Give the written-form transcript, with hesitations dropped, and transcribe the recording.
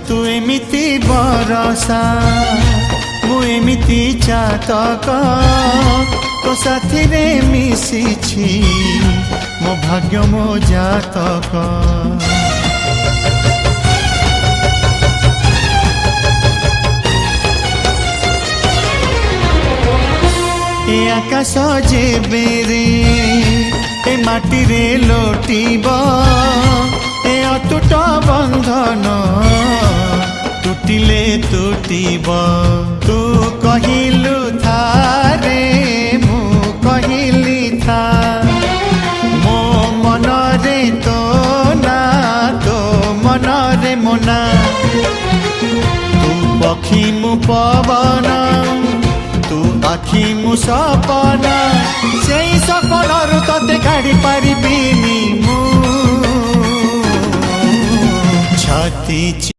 तू एमिति बरसा मु एमिति चातक तो साथी रे मिशिछि मो भाग्य मो जातक। ए आकाश जेबे रे ए माटी रे लोटिब ए अटूट बंधन टूटिले टूटिब। तू कहिलु था रे मु कहिली था मो मन रे तो ना तो मन रे मोना। तू पक्षी मु पवन तू आखि मु सपना से सपनरु तते काढ़ी पारिबिनी मु छाती